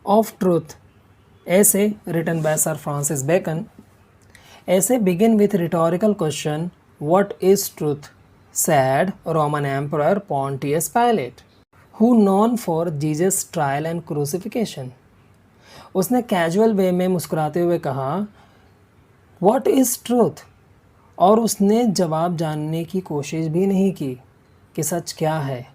of Truth, essay written by Sir Francis Bacon. Essay begin with rhetorical question, what is truth? Said Roman Emperor Pontius Pilate, who known for Jesus' trial and crucifixion. उसने casual way में मुस्कुराते हुए कहा, what is truth? और उसने जवाब जानने की कोशिश भी नहीं की कि सच क्या है,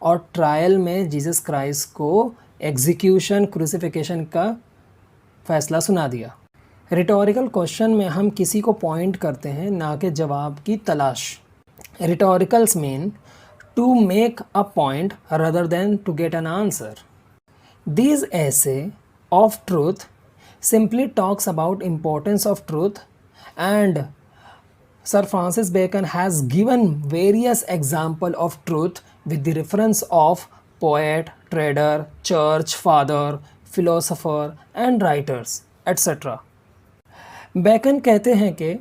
और ट्रायल में जीसस क्राइस्ट को एग्जीक्यूशन क्रूसिफिकेशन का फैसला सुना दिया। रिटोरिकल क्वेश्चन में हम किसी को पॉइंट करते हैं, ना कि जवाब की तलाश। Rhetoricals mean to make a point rather than to get an answer. This essay of truth simply talks about importance of truth, and Sir Francis Bacon has given various example of truth with the reference of poet, trader, church father, philosopher and writers etc. Bacon कहते हैं कि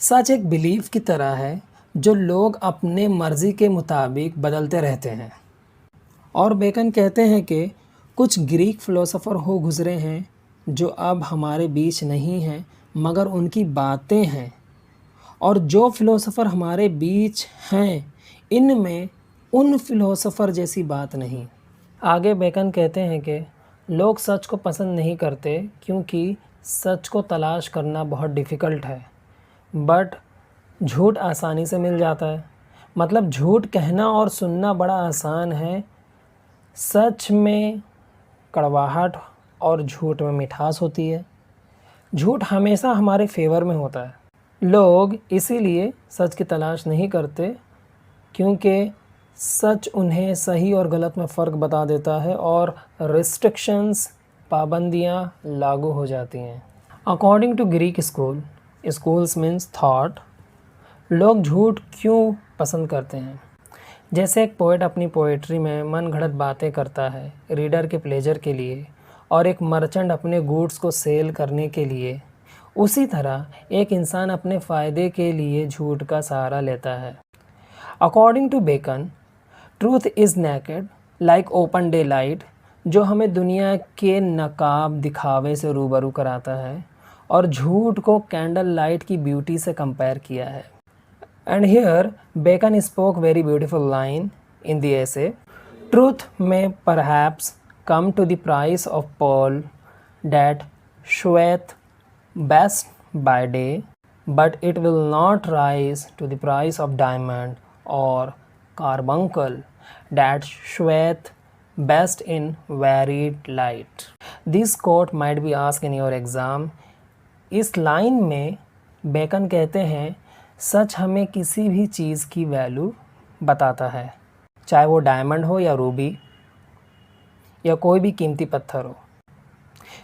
सच एक belief की तरह है जो लोग अपने मर्ज़ी के मुताबिक बदलते रहते हैं। और बेकन कहते हैं कि कुछ ग्रीक फ़िलोसोफ़र हो गुज़रे हैं जो अब हमारे बीच नहीं हैं, मगर उनकी बातें हैं, और जो फ़िलोसोफ़र हमारे बीच हैं इनमें उन फ़िलोसोफ़र जैसी बात नहीं। आगे बेकन कहते हैं कि लोग सच को पसंद नहीं करते क्योंकि सच को तलाश करना बहुत डिफ़िकल्ट है, बट झूठ आसानी से मिल जाता है। मतलब झूठ कहना और सुनना बड़ा आसान है। सच में कड़वाहट और झूठ में मिठास होती है। झूठ हमेशा हमारे फेवर में होता है। लोग इसीलिए सच की तलाश नहीं करते क्योंकि सच उन्हें सही और गलत में फ़र्क बता देता है और रिस्ट्रिक्शंस, पाबंदियां लागू हो जाती हैं। According to Greek schools means thought, लोग झूठ क्यों पसंद करते हैं? जैसे एक पोएट अपनी पोएट्री में मन घड़त बातें करता है रीडर के प्लेजर के लिए, और एक मर्चेंट अपने गुड्स को सेल करने के लिए, उसी तरह एक इंसान अपने फ़ायदे के लिए झूठ का सहारा लेता है। According to Bacon, truth is naked like open daylight, जो हमें दुनिया के नकाब दिखावे से रूबरू कराता है, और झूठ को कैंडल लाइट की ब्यूटी से कंपेयर किया है। And here Bacon spoke very beautiful line in the essay. Truth may perhaps come to the price of pearl that showeth best by day, but it will not rise to the price of diamond or carbuncle that showeth best in varied light. This quote might be asked in your exam. इस line में bacon कहते हैं सच हमें किसी भी चीज़ की value बताता है, चाहे वो डायमंड हो या रूबी या कोई भी कीमती पत्थर हो,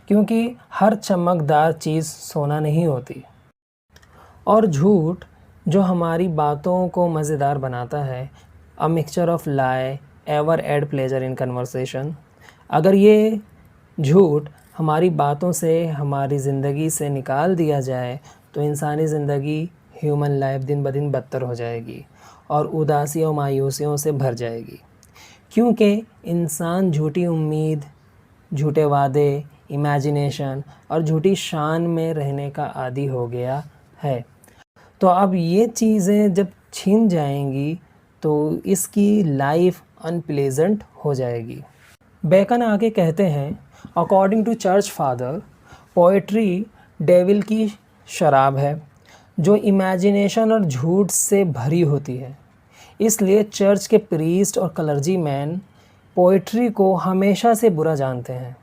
क्योंकि हर चमकदार चीज़ सोना नहीं होती। और झूठ जो हमारी बातों को मज़ेदार बनाता है, a mixture of lie ever add pleasure in conversation. अगर ये झूठ हमारी बातों से, हमारी ज़िंदगी से निकाल दिया जाए तो इंसानी ज़िंदगी, ह्यूमन लाइफ दिन ब दिन बदतर हो जाएगी और उदासी और मायूसियों से भर जाएगी, क्योंकि इंसान झूठी उम्मीद, झूठे वादे, इमेजिनेशन और झूठी शान में रहने का आदी हो गया है। तो अब ये चीज़ें जब छीन जाएंगी तो इसकी लाइफ अनप्लेजेंट हो जाएगी। बेकन आगे कहते हैं, according to church father, poetry devil की शराब है जो इमेजिनेशन और झूठ से भरी होती है। इसलिए चर्च के प्रीस्ट और क्लर्जी मैन पोइट्री को हमेशा से बुरा जानते हैं।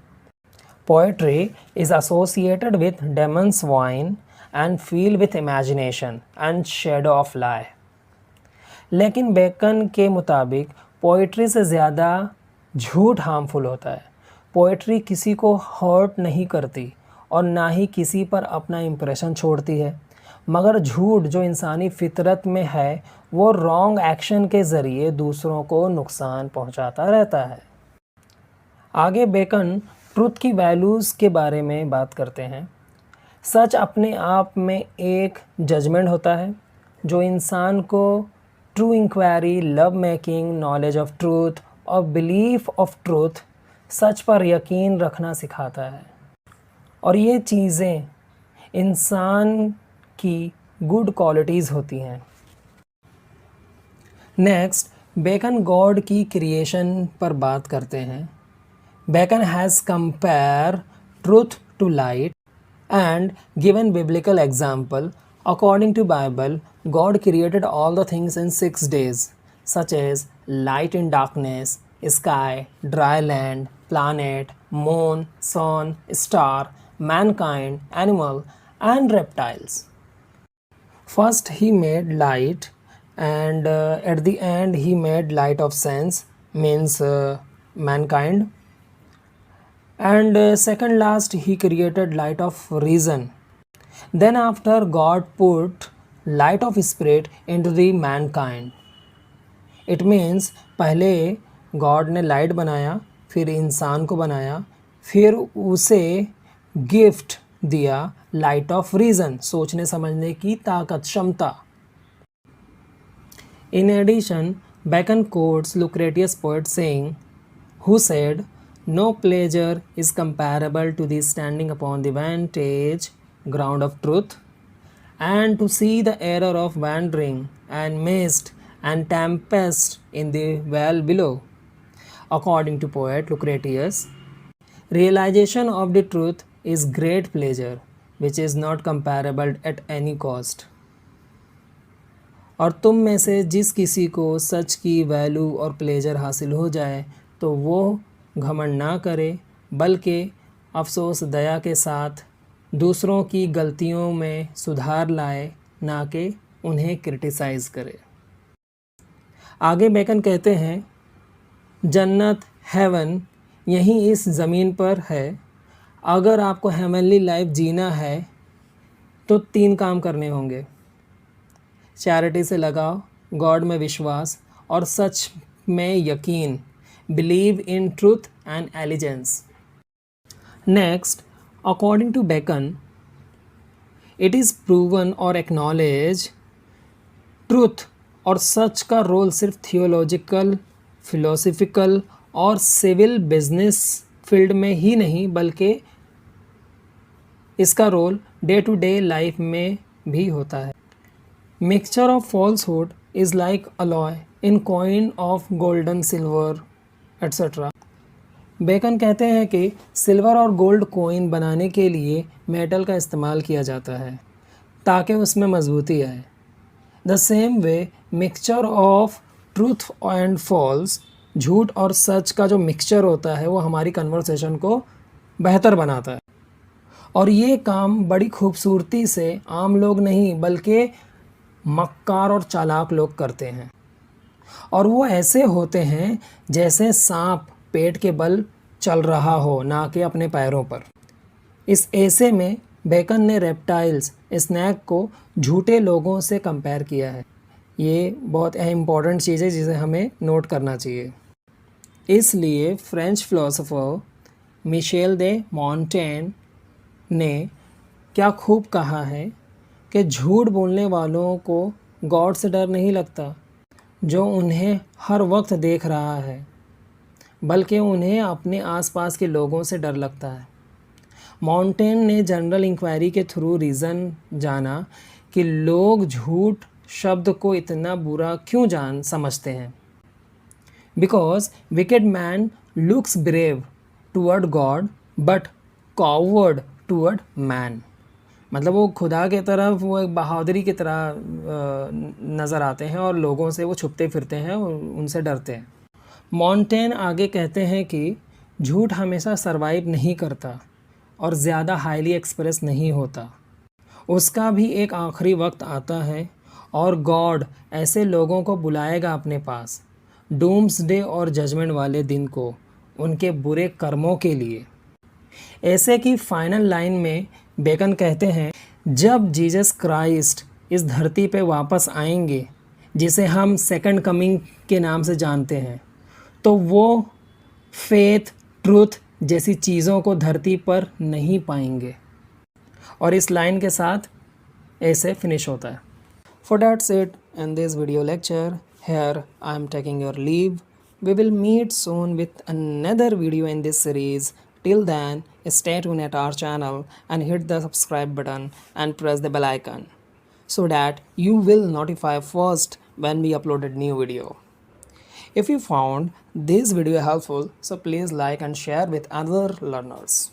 Poetry is associated with demons wine and feel with imagination and shadow of lie. लेकिन बेकन के मुताबिक पोइट्री से ज़्यादा झूठ हार्मफुल होता है। पोइट्री किसी को हर्ट नहीं करती और ना ही किसी पर अपना इम्प्रेशन छोड़ती है, मगर झूठ जो इंसानी फितरत में है वो रॉन्ग एक्शन के ज़रिए दूसरों को नुकसान पहुंचाता रहता है। आगे बेकन ट्रुथ की वैल्यूज़ के बारे में बात करते हैं। सच अपने आप में एक जजमेंट होता है जो इंसान को true inquiry, love making, knowledge of truth और बिलीफ ऑफ ट्रूथ सच पर यकीन रखना सिखाता है, और ये चीज़ें इंसान की गुड क्वालिटीज़ होती हैं। नेक्स्ट, बेकन गॉड की क्रिएशन पर बात करते हैं। Bacon has compare truth to light and given biblical example. According to Bible, God created all the things in 6 days, such as light in darkness, sky, dry land, planet, moon, sun, star, mankind, animal, and reptiles. First he made light, and at the end he made light of sense, means mankind. And second last he created light of reason. Then after God put light of spirit into the mankind. It means पहले God ने light बनाया, फिर इंसान को बनाया, फिर उसे gift दिया लाइट ऑफ रीज़न, सोचने समझने की ताकत, क्षमता. In addition, Bacon quotes Lucretius poet saying, who said, no pleasure is comparable to the standing upon the vantage ground of truth, and to see the error of wandering and mist and tempest in the well below. According to poet Lucretius, realization of the truth is great pleasure, which is not comparable at any cost. और तुम में से जिस किसी को सच की value और pleasure हासिल हो जाए तो वो घमंड ना करे, बल्कि अफसोस दया के साथ दूसरों की गलतियों में सुधार लाए, ना कि उन्हें क्रिटिसाइज़ करे. आगे बेकन कहते हैं, जन्नत, हेवन यहीं इस ज़मीन पर है. अगर आपको हेवनली लाइफ जीना है तो 3 काम करने होंगे. चैरिटी से लगाव, गॉड में विश्वास और सच में यकीन. Believe in truth and allegiance. Next, according to Bacon, it is proven और एक्नॉलेज ट्रूथ और सच का रोल सिर्फ थियोलॉजिकल, फिलोसफिकल और सिविल बिजनेस फील्ड में ही नहीं, बल्कि इसका role day to day life में भी होता है. Mixture of falsehood is like alloy in coin of golden, silver etcetera. Bacon कहते हैं कि सिल्वर और गोल्ड कॉइन बनाने के लिए मेटल का इस्तेमाल किया जाता है ताकि उसमें मजबूती आए. The same way mixture of truth and false, झूठ और सच का जो मिक्सचर होता है वो हमारी कन्वर्सेशन को बेहतर बनाता है. और ये काम बड़ी खूबसूरती से आम लोग नहीं बल्कि मक्कार और चालाक लोग करते हैं, और वो ऐसे होते हैं जैसे सांप पेट के बल चल रहा हो, ना कि अपने पैरों पर. इस ऐसे में बेकन ने रेप्टाइल्स, स्नैक को झूठे लोगों से कंपेयर किया है. ये बहुत इम्पॉर्टेंट चीज़ है जिसे हमें नोट करना चाहिए. इसलिए फ्रेंच फिलोसोफर मिशेल दे मॉन्टेन ने क्या खूब कहा है कि झूठ बोलने वालों को गॉड से डर नहीं लगता जो उन्हें हर वक्त देख रहा है, बल्कि उन्हें अपने आसपास के लोगों से डर लगता है. मॉन्टेन ने जनरल इंक्वायरी के थ्रू रीज़न जाना कि लोग झूठ शब्द को इतना बुरा क्यों समझते हैं. Because wicked man looks brave toward God but coward toward man. मतलब वो खुदा के तरफ वो एक बहादुरी की तरह नज़र आते हैं और लोगों से वो छुपते फिरते हैं और उनसे डरते हैं. मॉन्टेन आगे कहते हैं कि झूठ हमेशा सरवाइव नहीं करता और ज़्यादा हाईली एक्सप्रेस नहीं होता. उसका भी एक आखिरी वक्त आता है और गॉड ऐसे लोगों को बुलाएगा अपने पास डूम्सडे और जजमेंट वाले दिन को, उनके बुरे कर्मों के लिए. ऐसे की फाइनल लाइन में बेकन कहते हैं, जब जीसस क्राइस्ट इस धरती पे वापस आएंगे, जिसे हम सेकंड कमिंग के नाम से जानते हैं, तो वो फेथ, ट्रूथ जैसी चीज़ों को धरती पर नहीं पाएंगे. और इस लाइन के साथ ऐसे फिनिश होता है. For that's it in this video lecture. Here I am taking your leave. We will meet soon with another video in this series. Till then, stay tuned at our channel and hit the subscribe button and press the bell icon so that you will notify first when we uploaded new video. If you found this video helpful, so please like and share with other learners.